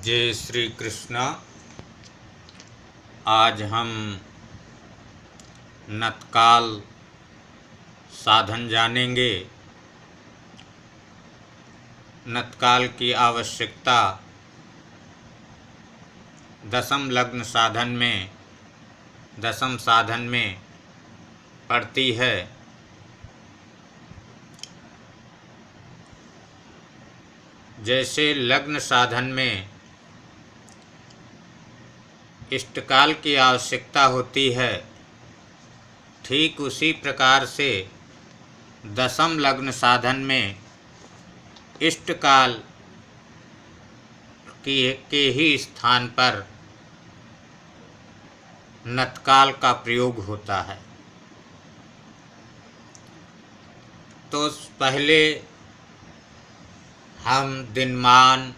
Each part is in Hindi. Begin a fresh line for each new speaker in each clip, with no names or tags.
जय श्री कृष्ण। आज हम नतकाल साधन जानेंगे। नतकाल की आवश्यकता दशम लग्न साधन में दशम साधन में पड़ती है। जैसे लग्न साधन में इष्टकाल की आवश्यकता होती है, ठीक उसी प्रकार से दशम लग्न साधन में इष्टकाल के ही स्थान पर नतकाल का प्रयोग होता है। तो पहले हम दिनमान,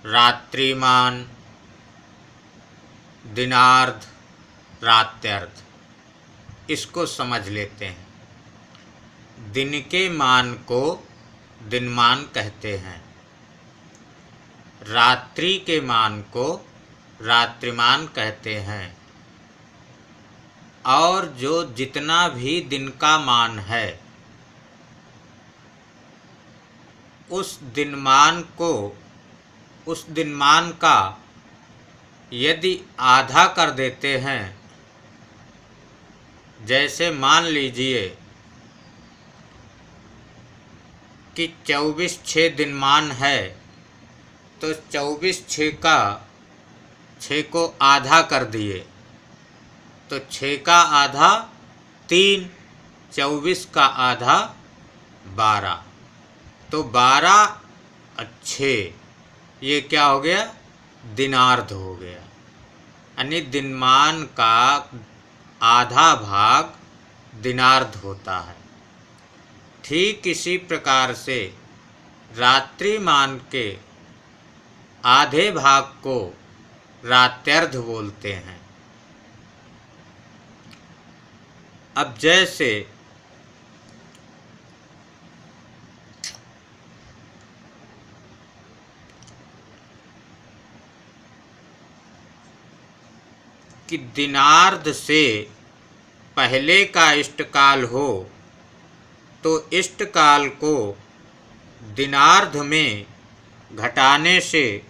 रात्रिमान, दिनार्ध, रात्र्यर्ध इसको समझ लेते हैं। दिन के मान को दिनमान कहते हैं, रात्रि के मान को रात्रिमान कहते हैं, और जो जितना भी दिन का मान है उस दिनमान का यदि आधा कर देते हैं, जैसे मान लीजिए कि 24/6 दिनमान है, तो 24/6 को आधा कर दिए तो 6 का आधा 3, 24 का आधा 12, तो 12/6 ये क्या हो गया? दिनार्ध हो गया। यानी दिनमान का आधा भाग दिनार्ध होता है। ठीक इसी प्रकार से रात्रिमान के आधे भाग को रात्र्यर्ध बोलते हैं। अब जैसे कि दिनार्ध से पहले का इष्टकाल हो तो इष्टकाल को दिनार्ध में घटाने से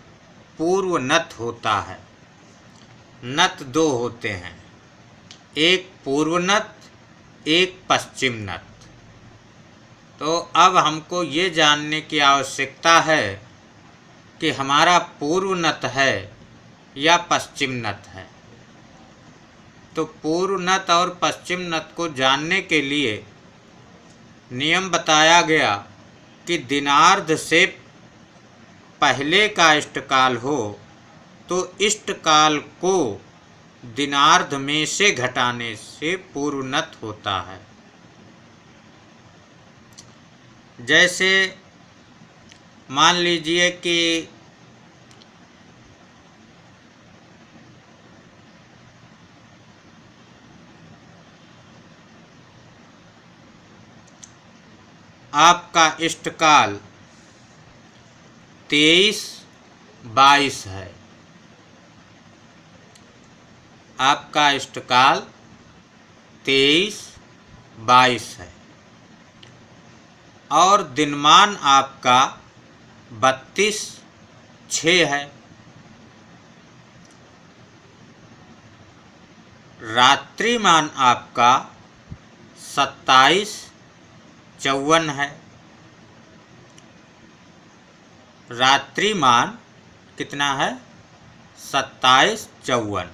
पूर्व नत होता है। नत दो होते हैं, एक पूर्व नत, एक पश्चिम नत। तो अब हमको ये जानने की आवश्यकता है कि हमारा पूर्व नत है या पश्चिम नत है। तो पूर्व नत और पश्चिम नत को जानने के लिए नियम बताया गया कि दिनार्ध से पहले का इष्टकाल हो तो इष्टकाल को दिनार्ध में से घटाने से पूर्व नत होता है। जैसे मान लीजिए कि आपका इष्टकाल 23/22 है। आपका इष्टकाल 23/22 है और दिनमान आपका 32/6 है। रात्रिमान आपका 27/54 है। रात्रिमान कितना है? 27/54।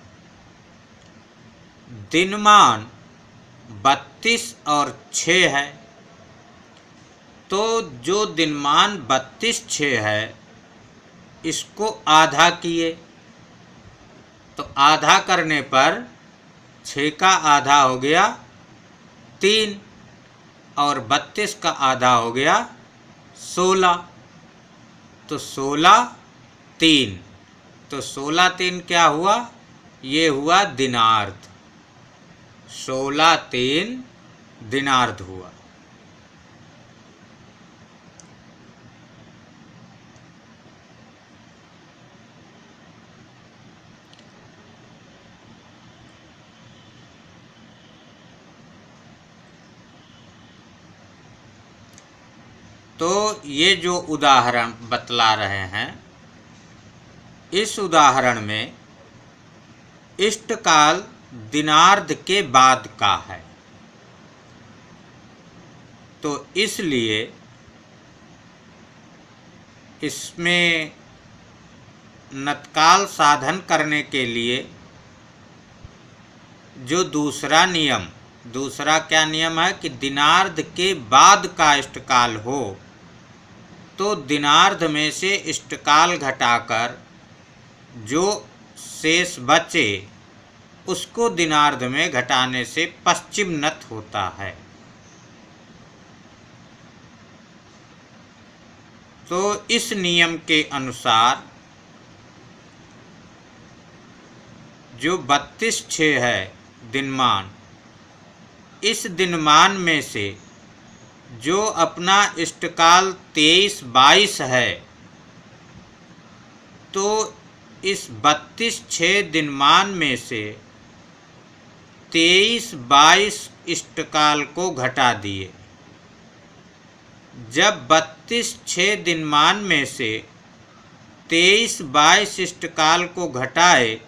दिनमान 32 और 6 है। तो जो दिनमान 32/6 है इसको आधा किए तो आधा करने पर 6 का आधा हो गया 3 और 32 का आधा हो गया 16, तो 16/3। तो 16/3 क्या हुआ? ये हुआ दिनार्ध। 16/3 दिनार्ध हुआ। तो ये जो उदाहरण बतला रहे हैं, इस उदाहरण में इष्टकाल दिनार्ध के बाद का है, तो इसलिए इसमें नत्काल साधन करने के लिए जो दूसरा क्या नियम है कि दिनार्ध के बाद का इष्टकाल हो, तो दिनार्ध में से इष्टकाल घटाकर जो शेष बचे उसको दिनार्ध में घटाने से पश्चिम नत होता है। तो इस नियम के अनुसार जो 32/6 है दिनमान, इस दिनमान में से जो अपना इष्टकाल 23/22 है, तो इस 32/6 दिनमान में से 23/22 इष्टकाल को घटा दिए। जब 32/6 दिनमान में से 23/22 इष्टकाल को घटाए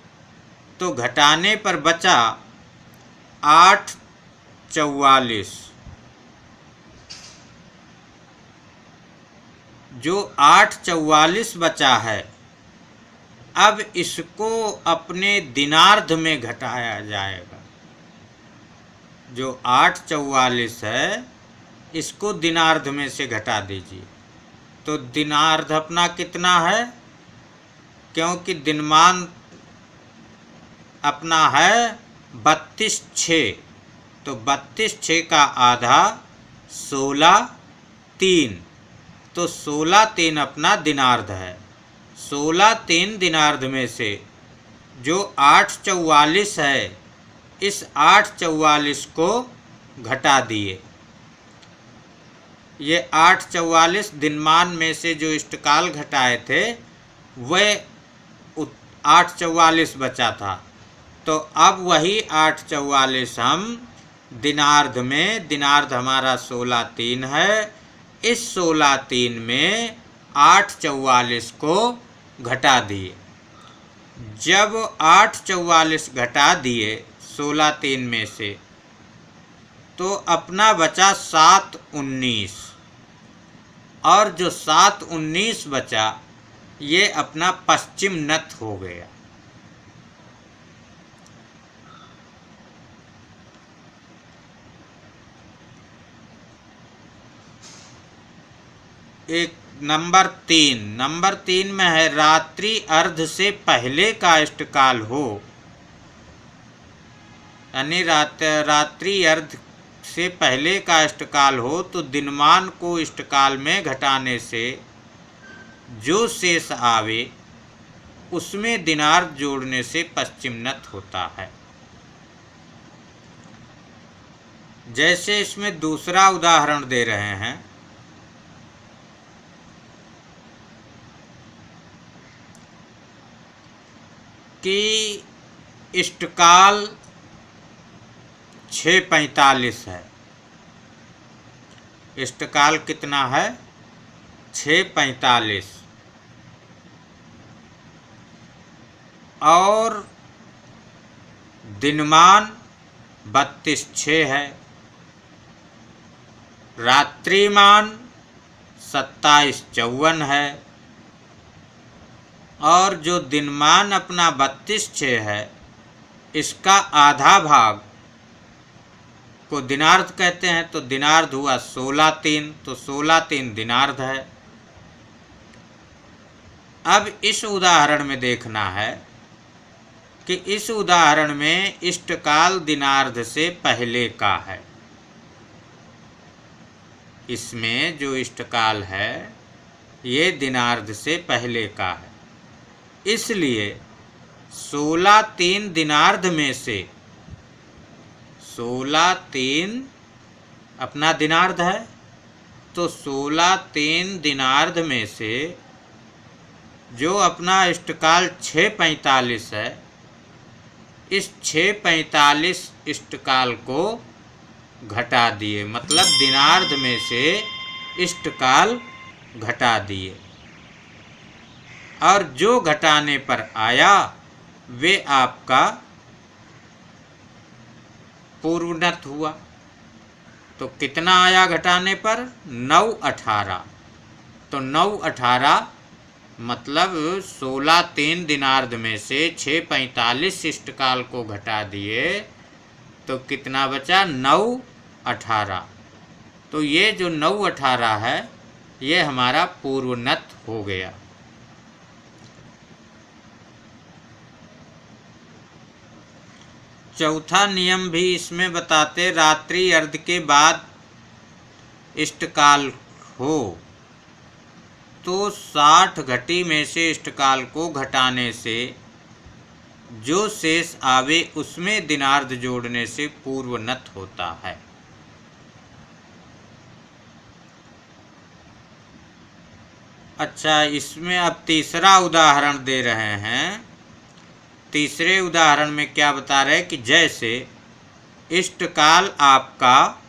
तो घटाने पर बचा 8/44। जो 8/44 बचा है, अब इसको अपने दिनार्ध में घटाया जाएगा। जो 8/44 है, इसको दिनार्ध में से घटा दीजिए। तो दिनार्ध अपना कितना है, क्योंकि दिनमान अपना है 32/6, तो 32/6 का आधा 16/3, तो 16/3 अपना दिनार्ध है। 16/3 दिनार्ध में से जो 8/44 है, इस 8/44 को घटा दिए। ये 8/44 दिनमान में से जो इष्टकाल घटाए थे, वह 8/44 बचा था। तो अब वही 8/44 हम दिनार्ध में, दिनार्ध हमारा 16/3 है, इस 16/3 में 8/44 को घटा दिए। जब 8/44 घटा दिए 16/3 में से, तो अपना बचा 7/19, और जो 7/19 बचा, ये अपना पश्चिम नत हो गया। एक नंबर 3 में है रात्रि अर्ध से पहले का इष्टकाल हो, यानी रात्रि अर्ध से पहले का इष्टकाल हो, तो दिनमान को इष्टकाल में घटाने से जो शेष आवे उसमें दिनार्ध जोड़ने से पश्चिम नत होता है। जैसे इसमें दूसरा उदाहरण दे रहे हैं कि इष्टकाल 6/45 है। इष्टकाल कितना है? 6/45, और दिनमान 32/6 है। रात्रिमान 27/54 है, और जो दिनमान अपना 32/6 है, इसका आधा भाग को दिनार्ध कहते हैं, तो दिनार्ध हुआ 16/3, तो 16/3 दिनार्ध है। अब इस उदाहरण में देखना है कि इस उदाहरण में इष्टकाल दिनार्ध से पहले का है। इसमें जो इष्टकाल है, ये दिनार्ध से पहले का है, इसलिए 16/3 दिनार्ध में से 16/3 अपना दिनार्ध है, तो 16/3 दिनार्ध में से जो अपना इष्टकाल 6/45 है, इस 6/45 इष्टकाल को घटा दिए। मतलब दिनार्ध में से इष्टकाल घटा दिए, और जो घटाने पर आया वे आपका पूर्वनत हुआ। तो कितना आया घटाने पर? 9/18। तो 9/18 मतलब 16 3 दिनार्ध में से 6:45 इष्टकाल को घटा दिए तो कितना बचा? 9/18। तो ये जो 9/18 है ये हमारा पूर्वनत हो गया। चौथा नियम भी इसमें बताते, रात्रि अर्ध के बाद इष्टकाल हो तो 60 घटी में से इष्टकाल को घटाने से जो शेष आवे उसमें दिनार्ध जोड़ने से पूर्वनत होता है। अच्छा, इसमें अब तीसरा उदाहरण दे रहे हैं। तीसरे उदाहरण में क्या बता रहे हैं कि जैसे इष्टकाल आपका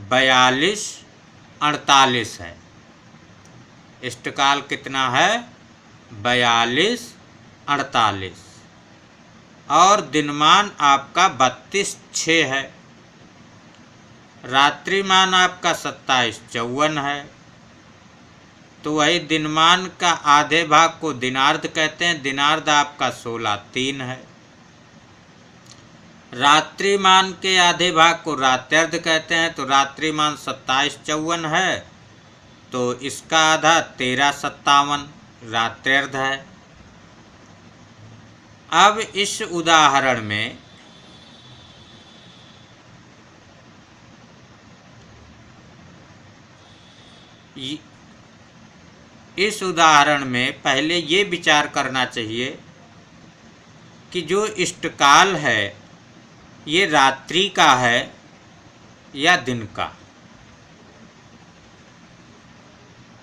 42/48 है। इष्टकाल कितना है? 42/48 और दिनमान आपका 32/6 है। रात्रिमान आपका 27/54 है। तो वही दिनमान का आधे भाग को दिनार्ध कहते हैं। दिनार्ध आपका 16/3 है। रात्रिमान के आधे भाग को रात्र्यर्ध कहते हैं। तो रात्रिमान 27/54 है तो इसका आधा 13/57 रात्र्यर्ध है। अब इस उदाहरण में पहले ये विचार करना चाहिए कि जो इष्टकाल है ये रात्रि का है या दिन का।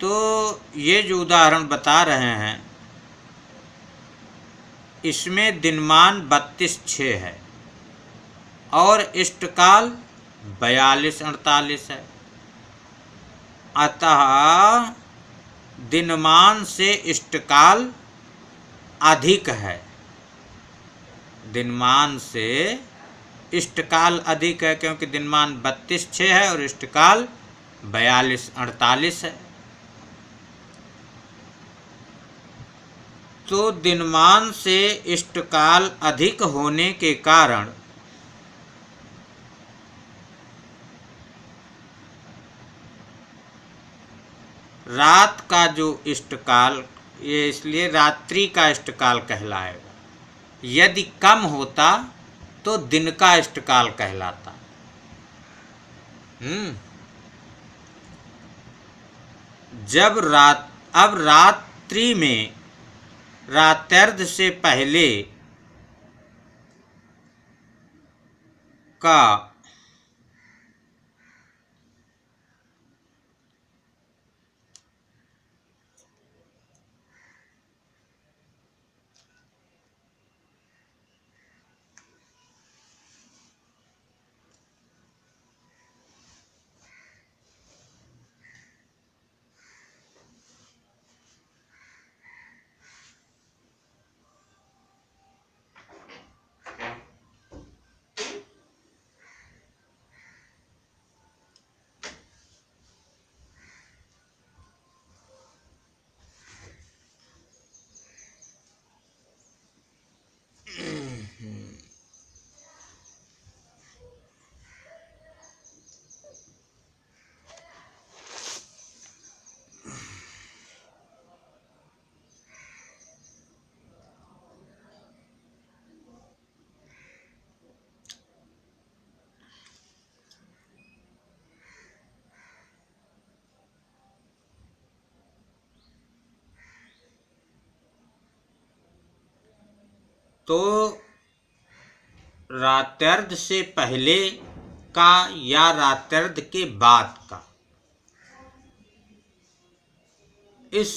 तो ये जो उदाहरण बता रहे हैं इसमें दिनमान 32/6 है और इष्टकाल 42/48 है। अतः दिनमान से इष्टकाल अधिक है। दिनमान से इष्टकाल अधिक है क्योंकि दिनमान 32/6 है और इष्टकाल 42/48 है। तो दिनमान से इष्टकाल अधिक होने के कारण रात का जो इष्टकाल, ये इसलिए रात्रि का इष्टकाल कहलाएगा। यदि कम होता तो दिन का इष्टकाल कहलाता। अब रात्रि में रात्र्यर्ध से पहले का तो रात्र्यर्ध से पहले का या रात्र्यर्ध के बाद का, इस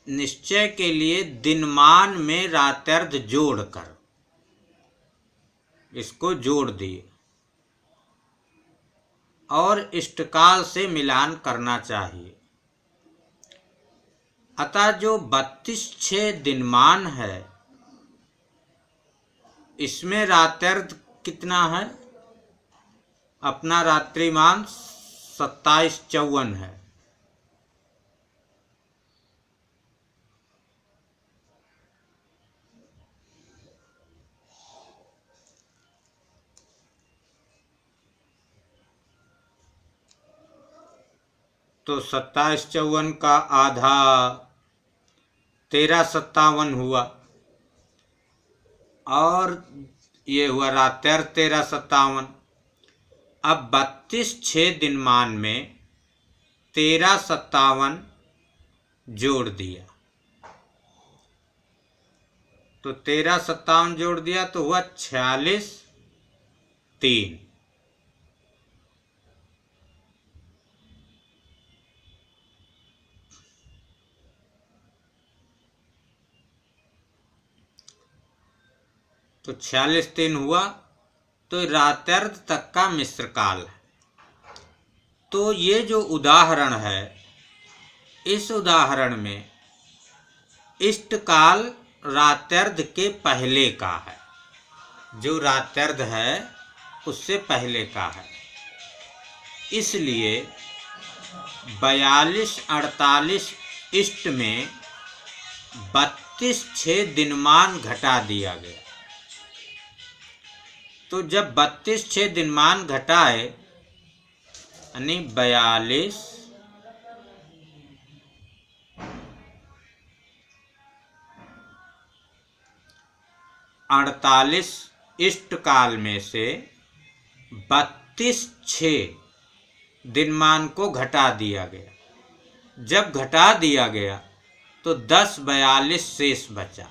निश्चय के लिए दिनमान में रात्र्यर्ध जोड़कर इसको जोड़ दिए। और इष्टकाल से मिलान करना चाहिए। अतः जो 32/6 दिनमान है, इसमें रात्यर्ध कितना है? अपना रात्रिमान 27/54 है। तो 27/54 का आधा 13/57 हुआ, और ये हुआ रात्यर्ध 13/57। अब 32/6 दिनमान में 13/57 जोड़ दिया, तो 13/57 जोड़ दिया तो हुआ 46/3। तो 46/3 हुआ, तो रात्यर्ध तक का मिश्र काल है। तो ये जो उदाहरण है, इस उदाहरण में इष्टकाल रात्यर्ध के पहले का है। जो रात्यर्ध है उससे पहले का है, इसलिए 42/48 इष्ट में 32/6 दिनमान घटा दिया गया। तो जब 32/6 दिनमान घटाए, यानी 42/48 इष्टकाल में से 32/6 दिनमान को घटा दिया गया। जब घटा दिया गया तो 10/42 शेष बचा।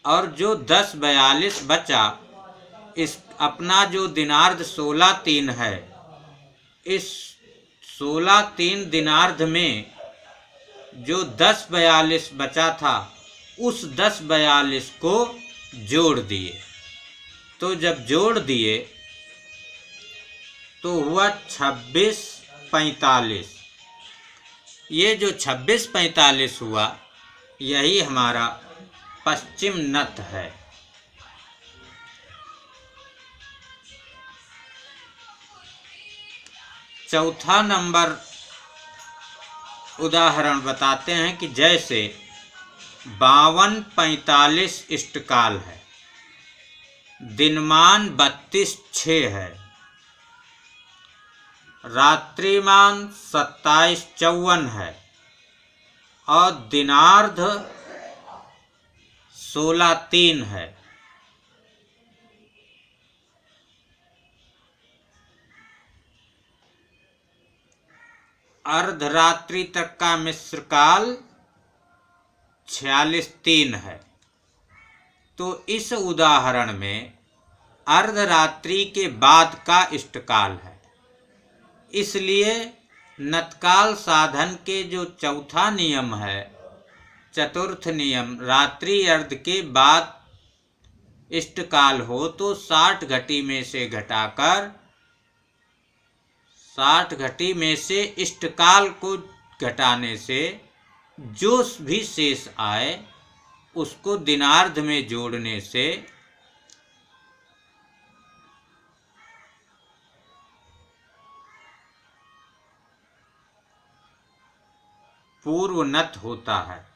और जो 10/42 बचा, इस अपना जो दिनार्ध 16/3 है, इस 16/3 दिनार्ध में जो 10/42 बचा था, उस 10/42 को जोड़ दिए। तो जब जोड़ दिए तो हुआ 26/45। ये जो 26/45 हुआ, यही हमारा पश्चिम नत है। चौथा नंबर उदाहरण बताते हैं कि जैसे 52/45 इष्टकाल है, दिनमान 32/6 है, रात्रिमान 27/54 है, और दिनार्ध 16/3 है। अर्धरात्रि तक का मिश्र काल 46/3 है। तो इस उदाहरण में अर्धरात्रि के बाद का इष्टकाल है, इसलिए नतकाल साधन के जो चौथा नियम है, चतुर्थ नियम, रात्रि अर्ध के बाद इष्टकाल हो तो 60 घटी में से घटाकर 60 घटी में से इष्टकाल को घटाने से जो भी शेष आए, उसको दिनार्ध में जोड़ने से पूर्वनत होता है।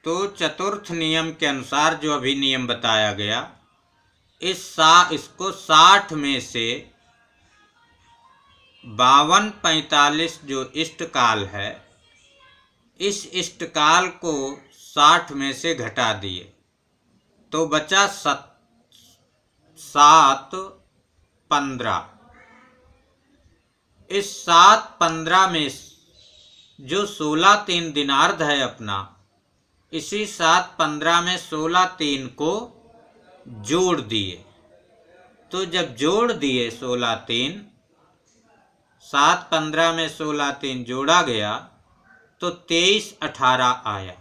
तो चतुर्थ नियम के अनुसार जो अभी नियम बताया गया, इसको 60 में से 52/45 जो इष्टकाल है, इस इष्टकाल को 60 में से घटा दिए तो बचा 7/15। इस 7/15 में जो 16/3 दिनार्ध है अपना, इसी 7/15 में 16/3 को जोड़ दिए। तो जब जोड़ दिए 16/3, 7/15 में 16/3 जोड़ा गया तो 23-18 आया।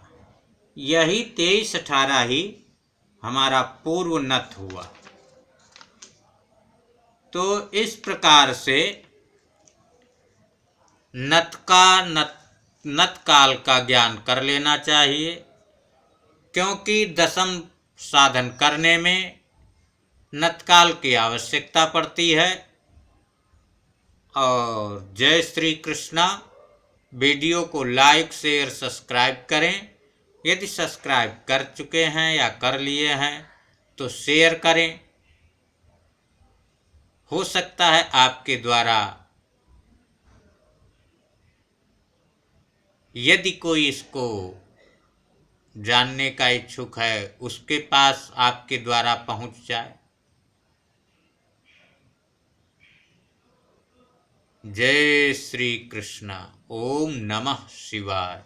यही 23-18 ही हमारा पूर्व नत हुआ। तो इस प्रकार से नत काल का ज्ञान कर लेना चाहिए, क्योंकि दशम साधन करने में नतकाल की आवश्यकता पड़ती है। और जय श्री कृष्णा। वीडियो को लाइक शेयर सब्सक्राइब करें। यदि सब्सक्राइब कर चुके हैं या कर लिए हैं तो शेयर करें। हो सकता है आपके द्वारा यदि कोई इसको जानने का इच्छुक है उसके पास आपके द्वारा पहुंच जाए। जय श्री कृष्णा। ओम नमः शिवाय।